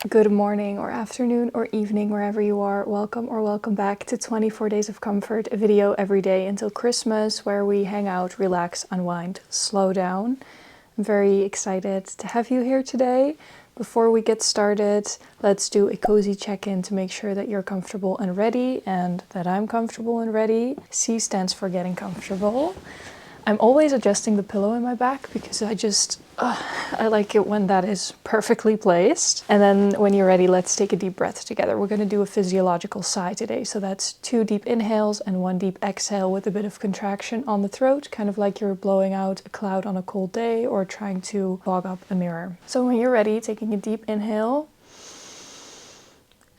Good morning or afternoon or evening, wherever you are. Welcome or welcome back to 24 Days of Comfort, a video every day until Christmas where we hang out, relax, unwind, slow down. I'm very excited to have you here today. Before we get started, let's do a cozy check-in to make sure that you're comfortable and ready and that I'm comfortable and ready. C stands for getting comfortable. I'm always adjusting the pillow in my back because I like it when that is perfectly placed. And then when you're ready, let's take a deep breath together. We're going to do a physiological sigh today. So that's 2 deep inhales and 1 deep exhale with a bit of contraction on the throat, kind of like you're blowing out a cloud on a cold day or trying to fog up a mirror. So when you're ready, taking a deep inhale,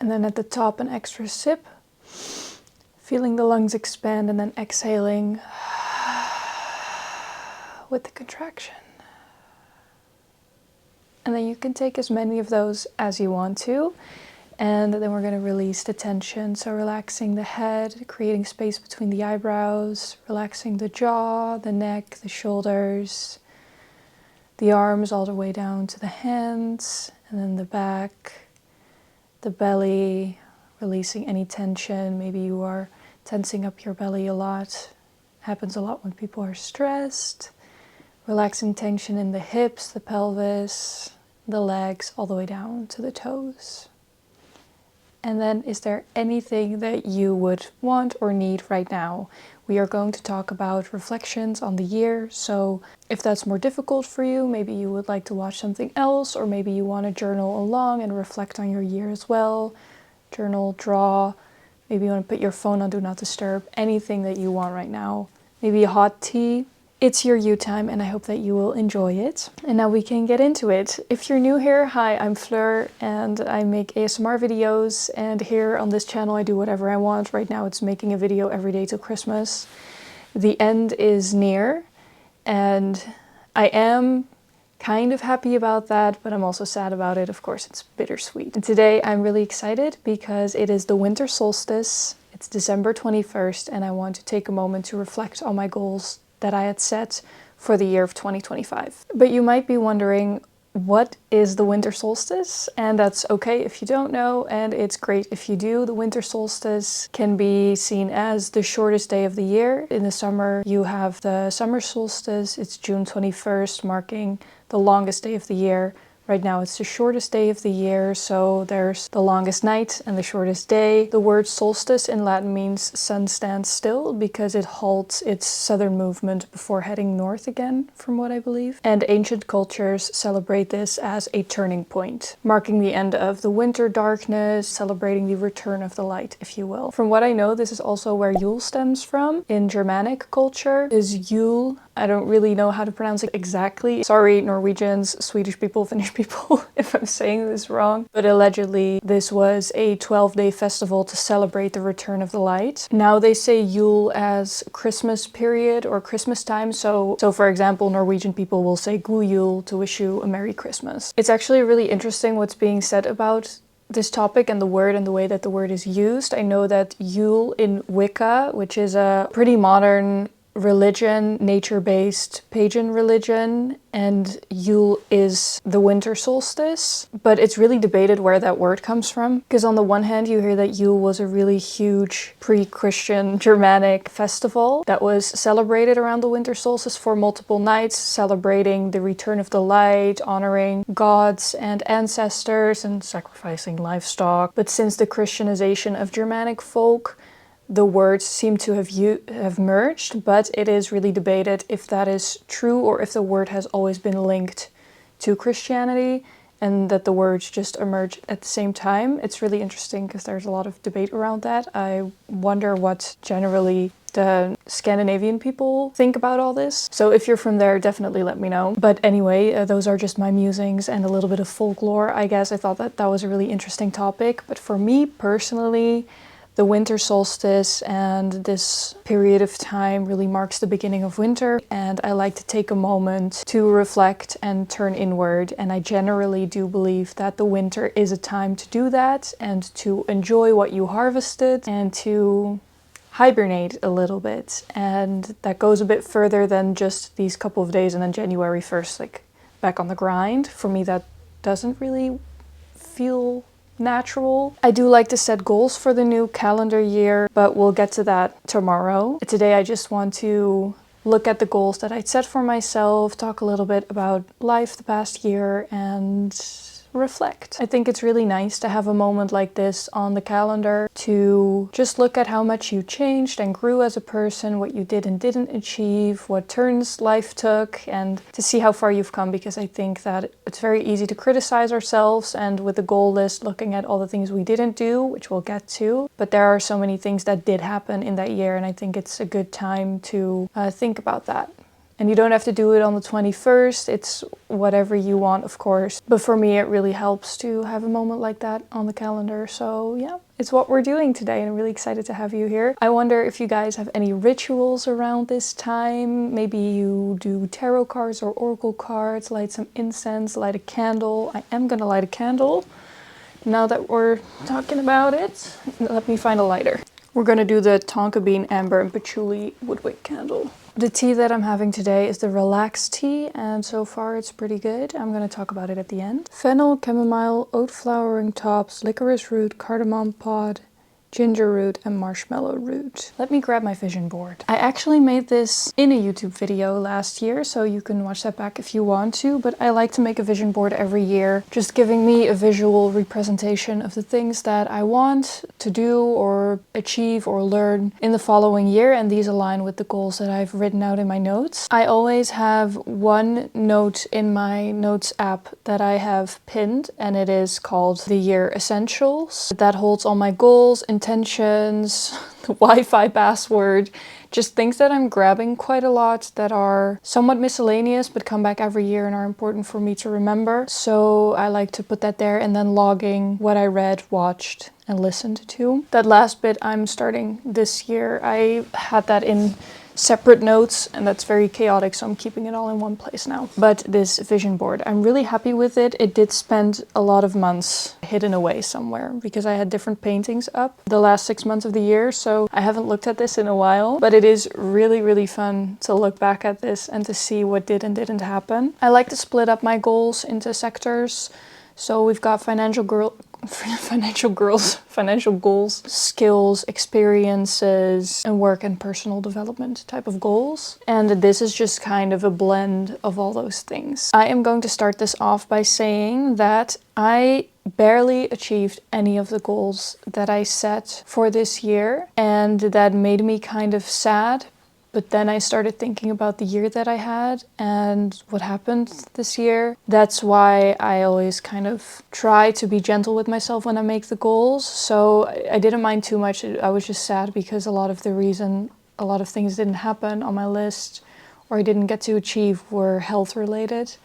and then at the top an extra sip, feeling the lungs expand, and then exhaling with the contraction. And then you can take as many of those as you want to. And then we're going to release the tension. So relaxing the head, creating space between the eyebrows, relaxing the jaw, the neck, the shoulders, the arms all the way down to the hands, and then the back, the belly, releasing any tension. Maybe you are tensing up your belly a lot. Happens a lot when people are stressed. Relaxing tension in the hips, the pelvis, the legs, all the way down to the toes. And then, is there anything that you would want or need right now? We are going to talk about reflections on the year. So if that's more difficult for you, maybe you would like to watch something else, or maybe you want to journal along and reflect on your year as well. Journal, draw, maybe you want to put your phone on Do Not Disturb, anything that you want right now. Maybe a hot tea. It's your you time, and I hope that you will enjoy it. And now we can get into it. If you're new here, hi, I'm Fleur, and I make ASMR videos, and here on this channel I do whatever I want. Right now it's making a video every day till Christmas. The end is near, and I am kind of happy about that, but I'm also sad about it. Of course, it's bittersweet. And today I'm really excited because it is the winter solstice. It's December 21st, and I want to take a moment to reflect on my goals that I had set for the year of 2025. But you might be wondering, what is the winter solstice? And that's okay if you don't know, and it's great if you do. The winter solstice can be seen as the shortest day of the year. In the summer, you have the summer solstice. It's June 21st, marking the longest day of the year. Right now it's the shortest day of the year, so there's the longest night and the shortest day. The word solstice in Latin means sun stands still because it halts its southern movement before heading north again, from what I believe. And ancient cultures celebrate this as a turning point, marking the end of the winter darkness, celebrating the return of the light, if you will. From what I know, this is also where Yule stems from. In Germanic culture is Yule. I don't really know how to pronounce it exactly. Sorry, Norwegians, Swedish people, Finnish people, if I'm saying this wrong. But allegedly, this was a 12-day festival to celebrate the return of the light. Now they say Yule as Christmas period or Christmas time. So for example, Norwegian people will say God Jul to wish you a Merry Christmas. It's actually really interesting what's being said about this topic and the word and the way that the word is used. I know that Yule in Wicca, which is a pretty modern religion, nature-based pagan religion, and Yule is the winter solstice. But it's really debated where that word comes from, because on the one hand you hear that Yule was a really huge pre-Christian Germanic festival that was celebrated around the winter solstice for multiple nights, celebrating the return of the light, honoring gods and ancestors, and sacrificing livestock. But since the Christianization of Germanic folk, the words seem to have merged, but it is really debated if that is true or if the word has always been linked to Christianity and that the words just emerged at the same time. It's really interesting because there's a lot of debate around that. I wonder what generally the Scandinavian people think about all this. So if you're from there, definitely let me know. But anyway, those are just my musings and a little bit of folklore, I guess. I thought that that was a really interesting topic. But for me personally, the winter solstice and this period of time really marks the beginning of winter, and I like to take a moment to reflect and turn inward, and I generally do believe that the winter is a time to do that and to enjoy what you harvested and to hibernate a little bit. And that goes a bit further than just these couple of days and then January 1st, like back on the grind. For me, that doesn't really feel natural. I do like to set goals for the new calendar year, but we'll get to that tomorrow. Today I just want to look at the goals that I'd set for myself, talk a little bit about life the past year, and reflect. I think it's really nice to have a moment like this on the calendar to just look at how much you changed and grew as a person, what you did and didn't achieve, what turns life took, and to see how far you've come, because I think that it's very easy to criticize ourselves, and with the goal list looking at all the things we didn't do, which we'll get to, but there are so many things that did happen in that year, and I think it's a good time to think about that. And you don't have to do it on the 21st, it's whatever you want, of course. But for me, it really helps to have a moment like that on the calendar. So yeah, it's what we're doing today, and I'm really excited to have you here. I wonder if you guys have any rituals around this time. Maybe you do tarot cards or oracle cards, light some incense, light a candle. I am gonna light a candle now that we're talking about it. Let me find a lighter. We're gonna do the tonka bean, amber, and patchouli woodwick candle. The tea that I'm having today is the Relax tea, and so far it's pretty good. I'm going to talk about it at the end. Fennel, chamomile, oat flowering tops, licorice root, cardamom pod, ginger root, and marshmallow root. Let me grab my vision board. I actually made this in a YouTube video last year, so you can watch that back if you want to, but I like to make a vision board every year, just giving me a visual representation of the things that I want to do or achieve or learn in the following year, and these align with the goals that I've written out in my notes. I always have one note in my notes app that I have pinned, and it is called the Year Essentials. That holds all my goals, intentions, the Wi-Fi password, just things that I'm grabbing quite a lot that are somewhat miscellaneous but come back every year and are important for me to remember. So I like to put that there, and then logging what I read, watched, and listened to. That last bit I'm starting this year. I had that in separate notes, and that's very chaotic, so I'm keeping it all in one place now. But this vision board, I'm really happy with it. It did spend a lot of months hidden away somewhere because I had different paintings up the last 6 months of the year, so I haven't looked at this in a while, but it is really, really fun to look back at this and to see what did and didn't happen. I like to split up my goals into sectors. So we've got financial goals, skills, experiences, and work and personal development type of goals. And this is just kind of a blend of all those things. I am going to start this off by saying that I barely achieved any of the goals that I set for this year, and that made me kind of sad. But then I started thinking about the year that I had and what happened this year. That's why I always kind of try to be gentle with myself when I make the goals. So I didn't mind too much. I was just sad because a lot of things didn't happen on my list or I didn't get to achieve were health related.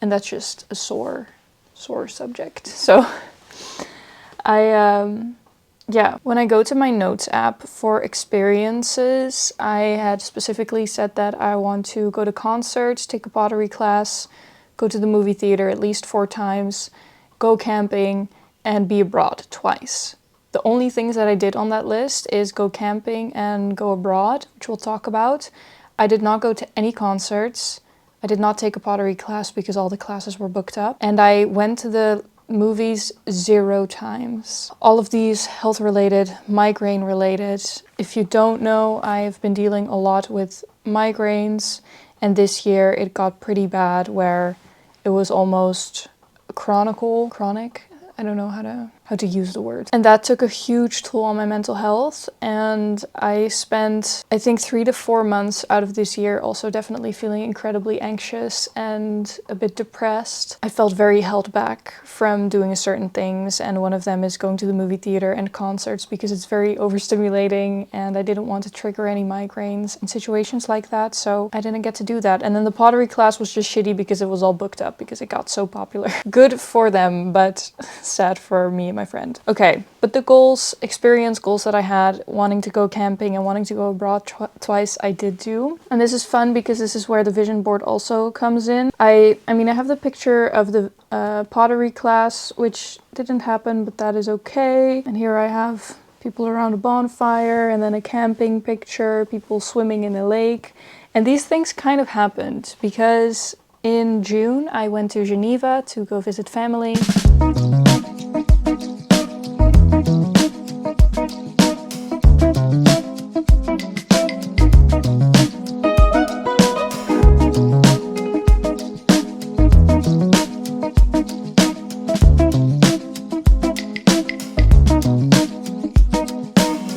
And that's just a sore subject. So when I go to my notes app for experiences, I had specifically said that I want to go to concerts, take a pottery class, go to the movie theater at least 4 times, go camping, and be abroad twice. The only things that I did on that list is go camping and go abroad, which we'll talk about. I did not go to any concerts. I did not take a pottery class because all the classes were booked up. And I went to the movies 0 times. All of these health related, migraine related. If you don't know, I've been dealing a lot with migraines, and this year it got pretty bad where it was almost chronic. I don't know how to use the word. And that took a huge toll on my mental health. And I spent, I think, 3 to 4 months out of this year also definitely feeling incredibly anxious and a bit depressed. I felt very held back from doing certain things. And one of them is going to the movie theater and concerts because it's very overstimulating. And I didn't want to trigger any migraines in situations like that. So I didn't get to do that. And then the pottery class was just shitty because it was all booked up because it got so popular. Good for them, but sad for me and my friend. Okay, but the experience goals that I had, wanting to go camping and wanting to go abroad twice, I did do. And this is fun because this is where the vision board also comes in. I have the picture of the pottery class, which didn't happen, but that is okay. And here I have people around a bonfire, and then a camping picture, people swimming in a lake. And these things kind of happened because In June, I went to Geneva to go visit family.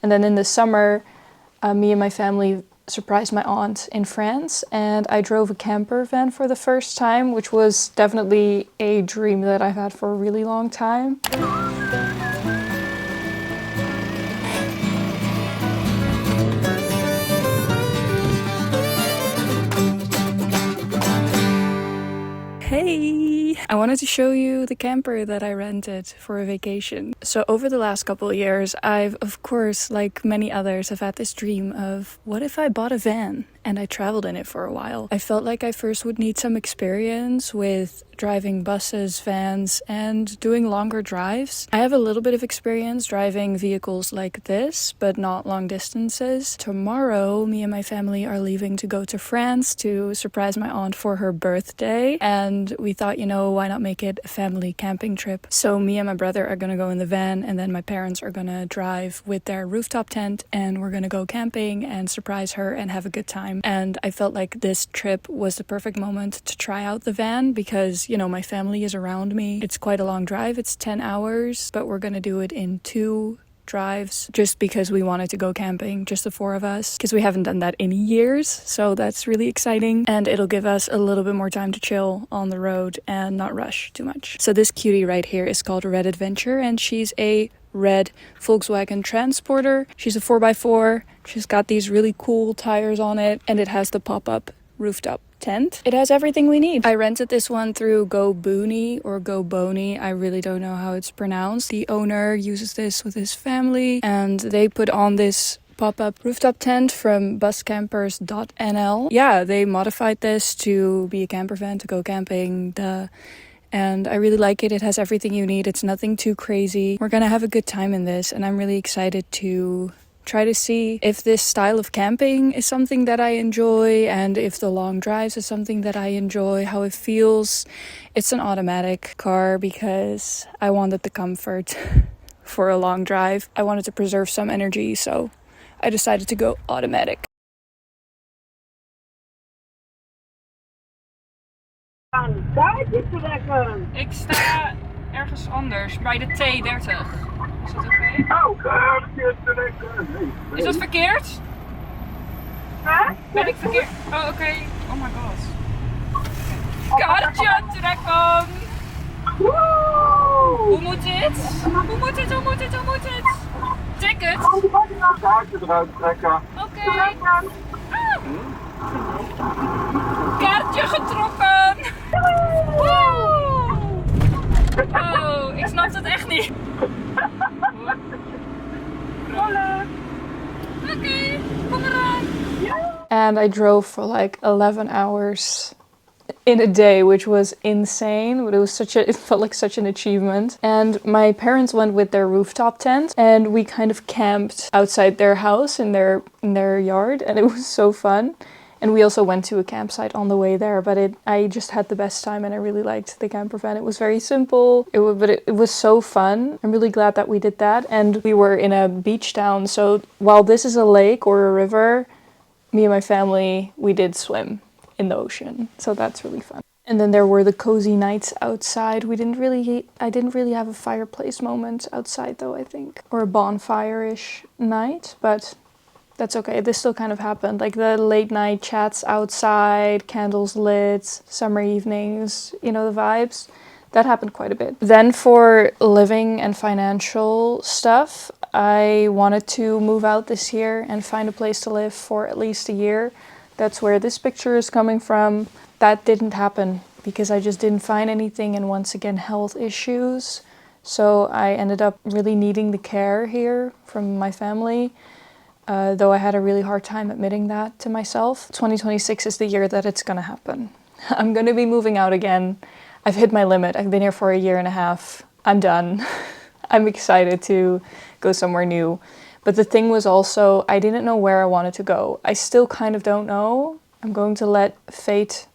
And then in the summer, me and my family surprised my aunt in France, and I drove a camper van for the first time, which was definitely a dream that I've had for a really long time. Hey! I wanted to show you the camper that I rented for a vacation. So over the last couple of years, I've, of course, like many others, have had this dream of what if I bought a van and I traveled in it for a while. I felt like I first would need some experience with driving buses, vans, and doing longer drives. I have a little bit of experience driving vehicles like this, but not long distances. Tomorrow, me and my family are leaving to go to France to surprise my aunt for her birthday. And we thought, you know, why not make it a family camping trip? So me and my brother are gonna go in the van, and then my parents are gonna drive with their rooftop tent, and we're gonna go camping and surprise her and have a good time. And I felt like this trip was the perfect moment to try out the van because, you know, my family is around me. It's quite a long drive. It's 10 hours, but we're gonna do it in 2 drives just because we wanted to go camping, just the 4 of us, because we haven't done that in years. So that's really exciting, and it'll give us a little bit more time to chill on the road and not rush too much. So this cutie right here is called Red Adventure, and she's a red Volkswagen Transporter. She's a 4x4. She's got these really cool tires on it, and it has the pop-up rooftop tent. It has everything we need. I rented this one through Go Booney or Go Boney. I really don't know how it's pronounced. The owner uses this with his family, and they put on this pop-up rooftop tent from buscampers.nl. Yeah, they modified this to be a camper van to go camping. And I really like it. It has everything you need. It's nothing too crazy. We're gonna have a good time in this, and I'm really excited to try to see if this style of camping is something that I enjoy, and if the long drives is something that I enjoy, how it feels. It's an automatic car because I wanted the comfort for a long drive. I wanted to preserve some energy, so I decided to go automatic. Daar zit te lekker. Ik sta ergens anders, bij de T30. Is dat oké? Oh, daar zit te lekker. Nee. Is dat verkeerd? Huh? Ben ik verkeerd? Oh, oké. Oh my god. Kaartje trekken! Hoe moet dit? Hoe moet dit? Hoe moet dit? Hoe moet dit? Ticket? Kaartje eruit trekken. Oké. Kaartje getrokken! Woe! Oh, ik snap het echt niet. Oké, kom eraan. And I drove for like 11 hours in a day, which was insane, but it felt like such an achievement. And my parents went with their rooftop tent, and we kind of camped outside their house in their yard, and it was so fun. And we also went to a campsite on the way there, but I just had the best time, and I really liked the camper van. It was very simple, but it was so fun. I'm really glad that we did that. And we were in a beach town, so while this is a lake or a river, me and my family, we did swim in the ocean. So that's really fun. And then there were the cozy nights outside. I didn't really have a fireplace moment outside though, I think. Or a bonfire-ish night, but that's okay. This still kind of happened. Like the late night chats outside, candles lit, summer evenings, you know, the vibes. That happened quite a bit. Then for living and financial stuff, I wanted to move out this year and find a place to live for at least a year. That's where this picture is coming from. That didn't happen because I just didn't find anything, and once again, health issues. So I ended up really needing the care here from my family. Though I had a really hard time admitting that to myself. 2026 is the year that it's gonna happen. I'm gonna be moving out again. I've hit my limit. I've been here for a year and a half. I'm done. I'm excited to go somewhere new. But the thing was also, I didn't know where I wanted to go. I still kind of don't know. I'm going to let fate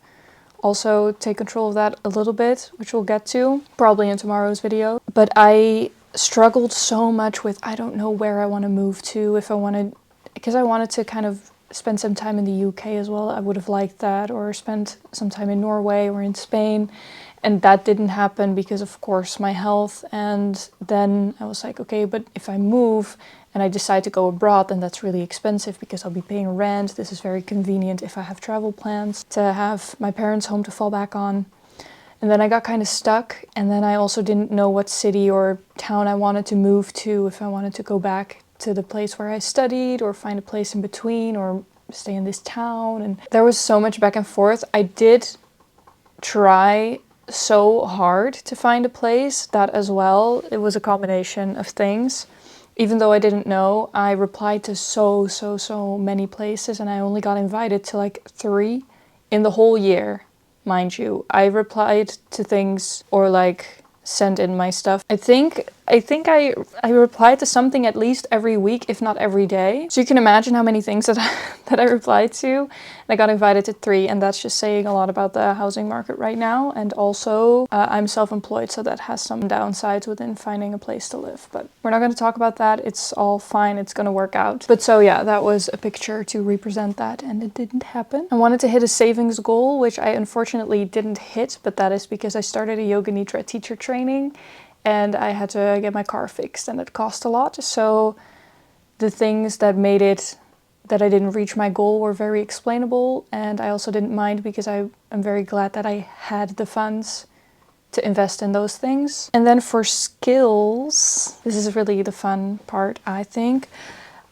also take control of that a little bit, which we'll get to probably in tomorrow's video. But I struggled so much with, I don't know where I want to move to, because I wanted to kind of spend some time in the UK as well. I would have liked that, or spend some time in Norway or in Spain. And that didn't happen because, of course, my health. And then I was like, okay, but if I move and I decide to go abroad, then that's really expensive because I'll be paying rent. This is very convenient if I have travel plans to have my parents' home to fall back on. And then I got kind of stuck. And then I also didn't know what city or town I wanted to move to, if I wanted to go back to the place where I studied or find a place in between or stay in this town. And there was so much back and forth. I did try so hard to find a place, that as well. It was a combination of things. Even though I didn't know, I replied to so many places, and I only got invited to like 3 in the whole year, mind you. I replied to things or like sent in my stuff. I think I replied to something at least every week, if not every day. So you can imagine how many things that I replied to. And I got invited to 3, and that's just saying a lot about the housing market right now. And also, I'm self-employed, so that has some downsides within finding a place to live. But we're not going to talk about that. It's all fine. It's going to work out. But so yeah, that was a picture to represent that, and it didn't happen. I wanted to hit a savings goal, which I unfortunately didn't hit, but that is because I started a yoga nidra teacher training, and I had to get my car fixed, and it cost a lot. So the things that made it that I didn't reach my goal were very explainable, and I also didn't mind because I am very glad that I had the funds to invest in those things. And then for skills, this is really the fun part, I think.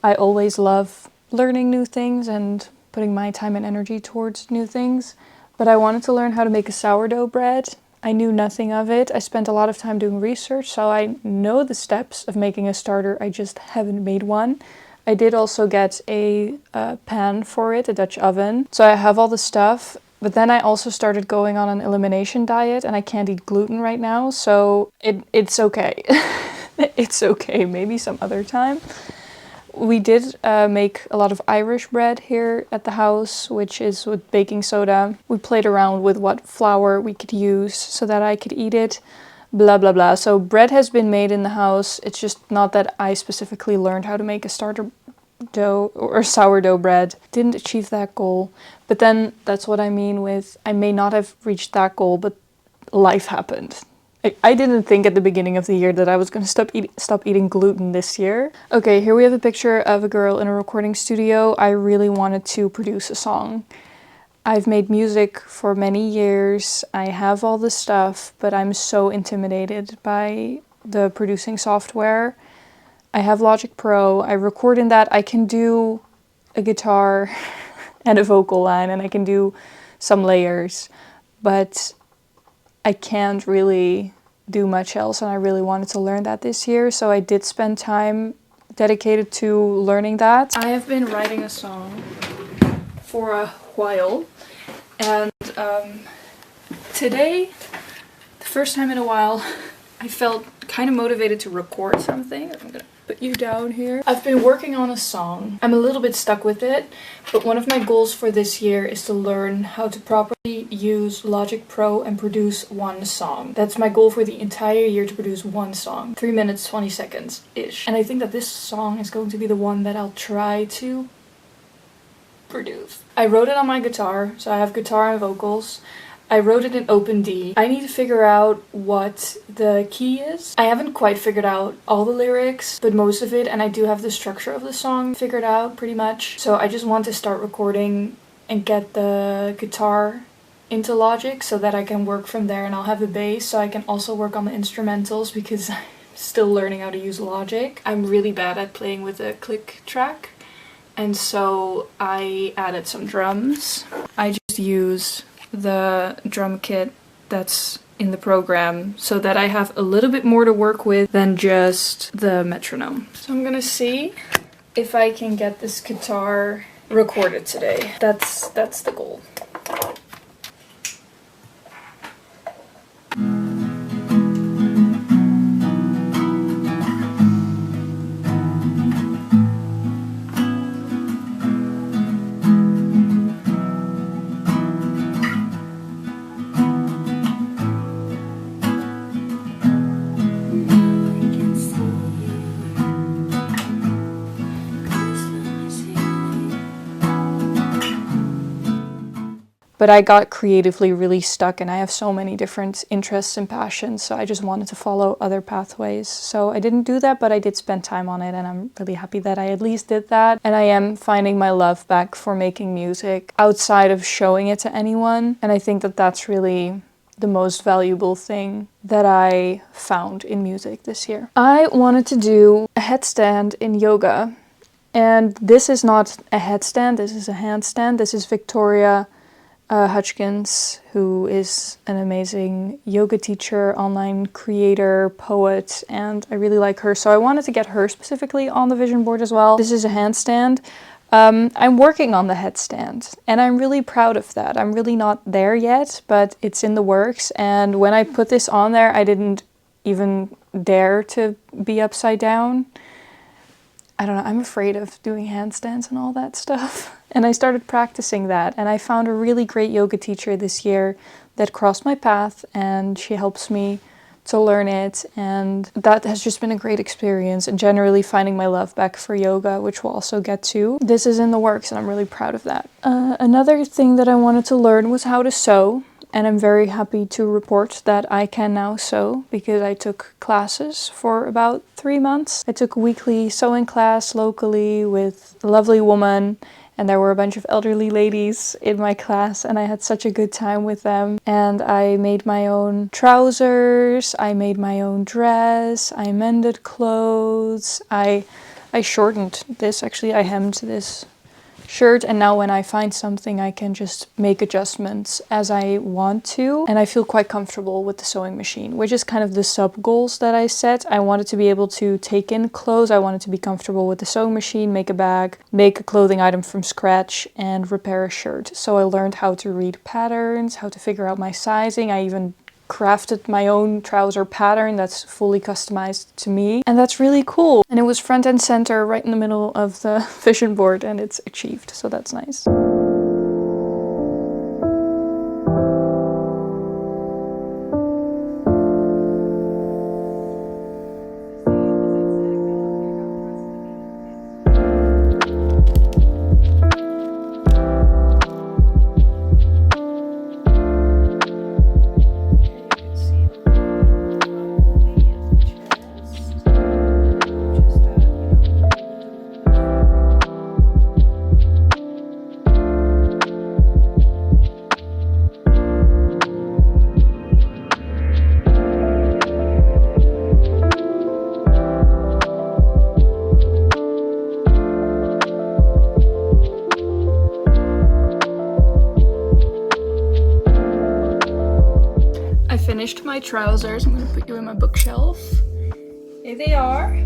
I always love learning new things and putting my time and energy towards new things, but I wanted to learn how to make a sourdough bread. I knew nothing of it. I spent a lot of time doing research, so I know the steps of making a starter. I just haven't made one. I did also get a pan for it, a Dutch oven. So I have all the stuff, but then I also started going on an elimination diet, and I can't eat gluten right now, so it's okay. It's okay, maybe some other time. We did make a lot of Irish bread here at the house, which is with baking soda. We played around with what flour we could use so that I could eat it, blah, blah, blah. So bread has been made in the house. It's just not that I specifically learned how to make a starter dough or sourdough bread. Didn't achieve that goal. But then that's what I mean with, I may not have reached that goal, but life happened. I didn't think at the beginning of the year that I was going to stop eating gluten this year. Okay, here we have a picture of a girl in a recording studio. I really wanted to produce a song. I've made music for many years. I have all the stuff, but I'm so intimidated by the producing software. I have Logic Pro. I record in that. I can do a guitar and a vocal line, and I can do some layers, but I can't really do much else, and I really wanted to learn that this year, so I did spend time dedicated to learning that. I have been writing a song for a while, and today, the first time in a while, I felt kind of motivated to record something. I'm gonna put you down here. I've been working on a song. I'm a little bit stuck with it, but one of my goals for this year is to learn how to properly use Logic Pro and produce one song. That's my goal for the entire year, to produce one song. 3 minutes, 20 seconds-ish. And I think that this song is going to be the one that I'll try to produce. I wrote it on my guitar, so I have guitar and vocals. I wrote it in open D. I need to figure out what the key is. I haven't quite figured out all the lyrics, but most of it, and I do have the structure of the song figured out pretty much. So I just want to start recording and get the guitar into Logic so that I can work from there, and I'll have a bass so I can also work on the instrumentals because I'm still learning how to use Logic. I'm really bad at playing with a click track, and so I added some drums. I just use the drum kit that's in the program so that I have a little bit more to work with than just the metronome. So I'm gonna see if I can get this guitar recorded today. That's the goal. But I got creatively really stuck, and I have so many different interests and passions, so I just wanted to follow other pathways. So I didn't do that, but I did spend time on it, and I'm really happy that I at least did that. And I am finding my love back for making music outside of showing it to anyone. And I think that that's really the most valuable thing that I found in music this year. I wanted to do a headstand in yoga. And this is not a headstand, this is a handstand. This is Victoria Hutchkins, who is an amazing yoga teacher, online creator, poet, and I really like her. So I wanted to get her specifically on the vision board as well. This is a handstand. I'm working on the headstand, and I'm really proud of that. I'm really not there yet, but it's in the works. And when I put this on there, I didn't even dare to be upside down. I don't know, I'm afraid of doing handstands and all that stuff. And I started practicing that, and I found a really great yoga teacher this year that crossed my path, and she helps me to learn it, and that has just been a great experience, and generally finding my love back for yoga, which we'll also get to. This is in the works, and I'm really proud of that. Another thing that I wanted to learn was how to sew. And I'm very happy to report that I can now sew because I took classes for about 3 months. I took a weekly sewing class locally with a lovely woman, and there were a bunch of elderly ladies in my class, and I had such a good time with them. And I made my own trousers, I made my own dress, I mended clothes, I shortened this, actually I hemmed this shirt, and now when I find something I can just make adjustments as I want to, and I feel quite comfortable with the sewing machine, which is kind of the sub goals that I set. I wanted to be able to take in clothes, I wanted to be comfortable with the sewing machine, make a bag, make a clothing item from scratch, and repair a shirt. So I learned how to read patterns, how to figure out my sizing. I even crafted my own trouser pattern that's fully customized to me, and that's really cool. And it was front and center right in the middle of the vision board, and it's achieved, so that's nice. Finished my trousers. I'm gonna put you in my bookshelf. Here they are.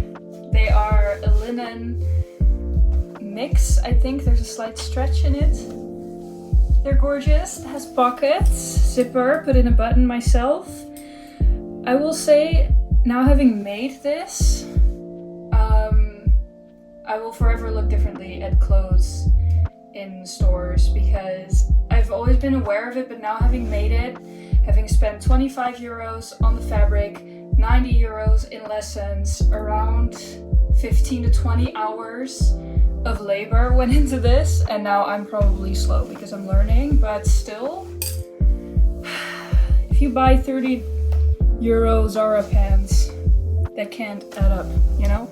They are a linen mix. I think there's a slight stretch in it. They're gorgeous. It has pockets, zipper, put in a button myself. I will say, now having made this, I will forever look differently at clothes in stores because I've always been aware of it, but now having made it, having spent 25 euros on the fabric, 90 euros in lessons, around 15 to 20 hours of labor went into this, and now I'm probably slow because I'm learning, but still, if you buy 30 euro Zara pants, that can't add up, you know?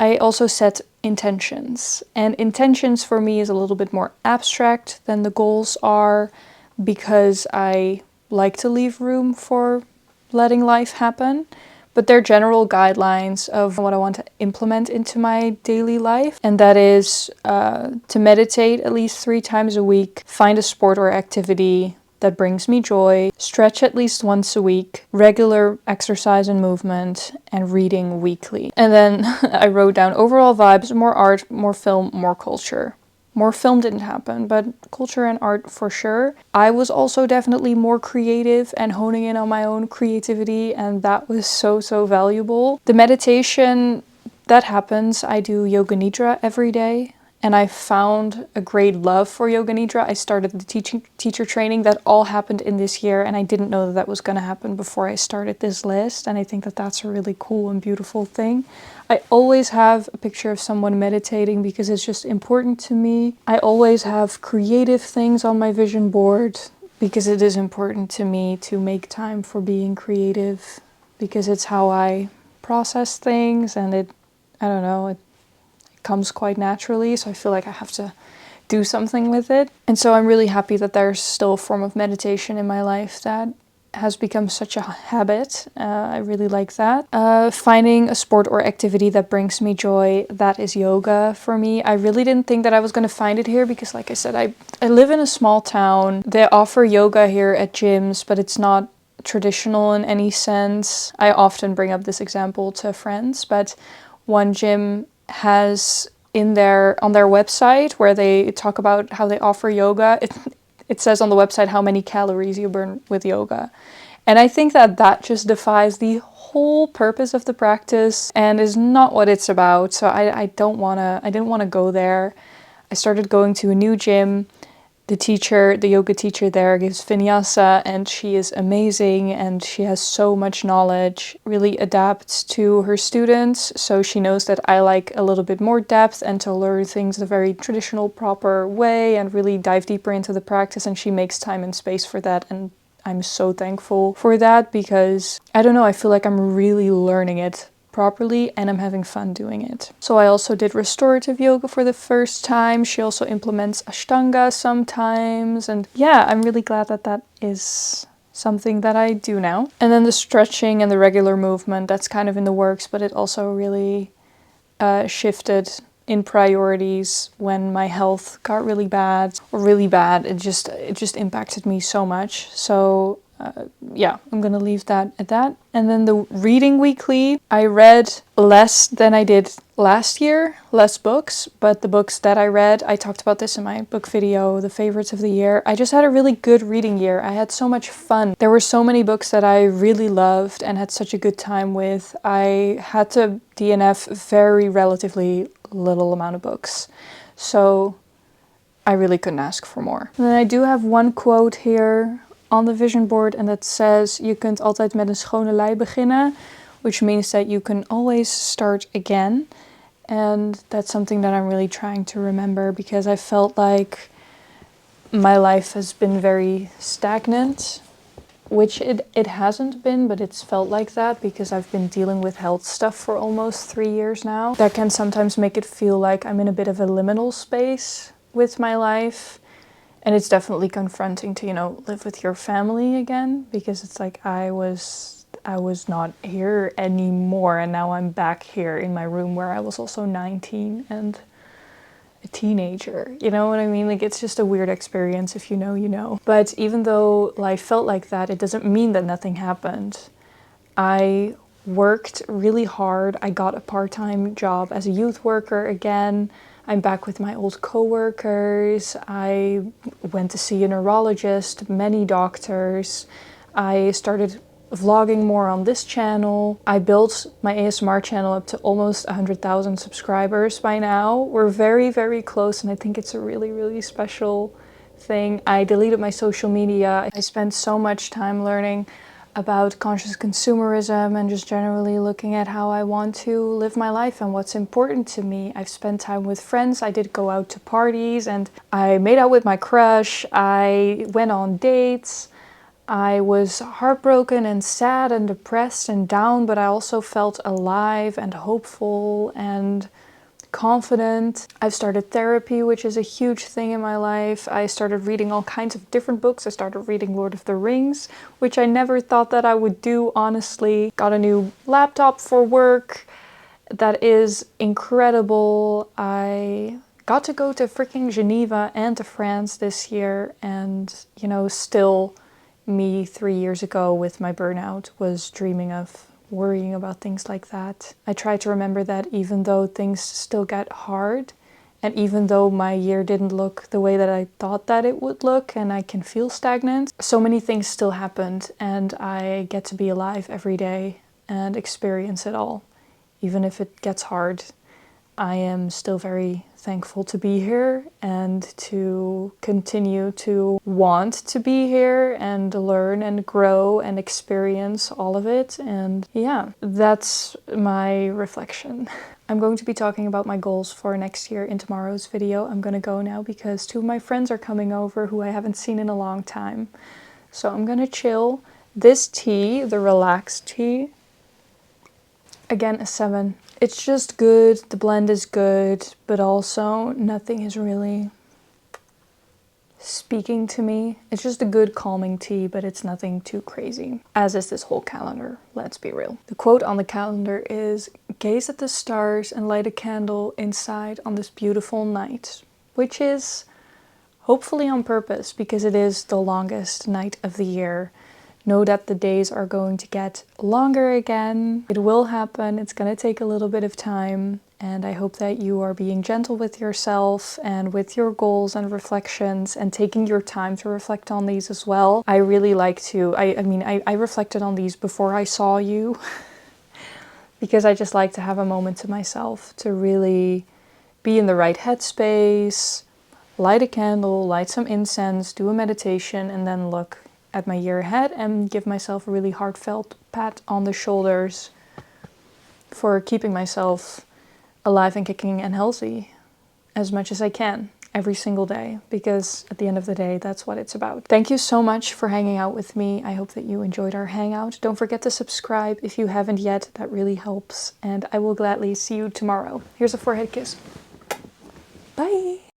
I also set intentions, and intentions for me is a little bit more abstract than the goals are because I like to leave room for letting life happen, but they're general guidelines of what I want to implement into my daily life, and that is to meditate at least 3 times a week, find a sport or activity that brings me joy, stretch at least once a week, regular exercise and movement, and reading weekly. And then I wrote down overall vibes, more art, more film, more culture. More film didn't happen, but culture and art for sure. I was also definitely more creative and honing in on my own creativity, and that was so valuable. The meditation, that happens. I do yoga nidra every day. and I found a great love for Yoga Nidra. I started the teacher training. That all happened in this year, and I didn't know that that was going to happen before I started this list, and I think that that's a really cool and beautiful thing. I always have a picture of someone meditating because it's just important to me. I always have creative things on my vision board because it is important to me to make time for being creative, because it's how I process things, and I don't know, it comes quite naturally, so I feel like I have to do something with it. And so I'm really happy that there's still a form of meditation in my life that has become such a habit. I really like that. Finding a sport or activity that brings me joy, that is yoga for me. I really didn't think that I was going to find it here because, like I said, I live in a small town. They offer yoga here at gyms, but it's not traditional in any sense. I often bring up this example to friends, but one gym has on their website where they talk about how they offer yoga, it says on the website how many calories you burn with yoga. And I think that that just defies the whole purpose of the practice and is not what it's about. So I didn't want to go there. I started going to a new gym. The yoga teacher there gives vinyasa, and she is amazing, and she has so much knowledge, really adapts to her students, so she knows that I like a little bit more depth and to learn things the very traditional, proper way and really dive deeper into the practice, and she makes time and space for that, and I'm so thankful for that because, I don't know, I feel like I'm really learning it properly and I'm having fun doing it. So I also did restorative yoga for the first time. She also implements Ashtanga sometimes, and yeah, I'm really glad that that is something that I do now. And then the stretching and the regular movement, that's kind of in the works, but it also really shifted in priorities when my health got really bad. It just impacted me so much. So yeah, I'm gonna leave that at that. And then the reading weekly, I read less than I did last year, less books, but the books that I read, I talked about this in my book video, the favorites of the year. I just had a really good reading year. I had so much fun. There were so many books that I really loved and had such a good time with. I had to DNF very relatively little amount of books. So I really couldn't ask for more. And then I do have one quote here on the vision board, and that says, "Je kunt altijd met een schone lei beginnen," which means that you can always start again. And that's something that I'm really trying to remember because I felt like my life has been very stagnant, which it hasn't been, but it's felt like that because I've been dealing with health stuff for almost 3 years now. That can sometimes make it feel like I'm in a bit of a liminal space with my life. And it's definitely confronting to, live with your family again, because it's like I was not here anymore, and now I'm back here in my room where I was also 19 and a teenager. You know what I mean? Like, it's just a weird experience. If you know, you know. But even though life felt like that, it doesn't mean that nothing happened. I worked really hard. I got a part-time job as a youth worker again. I'm back with my old coworkers. I went to see a neurologist, many doctors. I started vlogging more on this channel. I built my ASMR channel up to almost 100,000 subscribers by now. We're very, very close, and I think it's a really, really special thing. I deleted my social media. I spent so much time learning about conscious consumerism and just generally looking at how I want to live my life and what's important to me. I've spent time with friends. I did go out to parties and I made out with my crush. I went on dates. I was heartbroken and sad and depressed and down, but I also felt alive and hopeful and confident. I've started therapy, which is a huge thing in my life. I started reading all kinds of different books. I started reading Lord of the Rings, which I never thought that I would do, honestly. Got a new laptop for work that is incredible. I got to go to freaking Geneva and to France this year, and still me 3 years ago with my burnout was dreaming of worrying about things like that. I try to remember that even though things still get hard, and even though my year didn't look the way that I thought that it would look, and I can feel stagnant, so many things still happened, and I get to be alive every day and experience it all, even if it gets hard. I am still very thankful to be here and to continue to want to be here and learn and grow and experience all of it. And yeah, that's my reflection. I'm going to be talking about my goals for next year in tomorrow's video. I'm gonna go now because 2 of my friends are coming over who I haven't seen in a long time. So I'm gonna chill. This tea, the relaxed tea, again a 7. It's just good, the blend is good, but also nothing is really speaking to me. It's just a good calming tea, but it's nothing too crazy. As is this whole calendar, let's be real. The quote on the calendar is, "Gaze at the stars and light a candle inside on this beautiful night," which is hopefully on purpose because it is the longest night of the year. Know that the days are going to get longer again. It will happen. It's going to take a little bit of time. And I hope that you are being gentle with yourself and with your goals and reflections and taking your time to reflect on these as well. I really like to, I reflected on these before I saw you because I just like to have a moment to myself to really be in the right headspace, light a candle, light some incense, do a meditation, and then look at my year ahead and give myself a really heartfelt pat on the shoulders for keeping myself alive and kicking and healthy as much as I can every single day, because at the end of the day, that's what it's about. Thank you so much for hanging out with me. I hope that you enjoyed our hangout. Don't forget to subscribe if you haven't yet. That really helps. And I will gladly see you tomorrow. Here's a forehead kiss. Bye.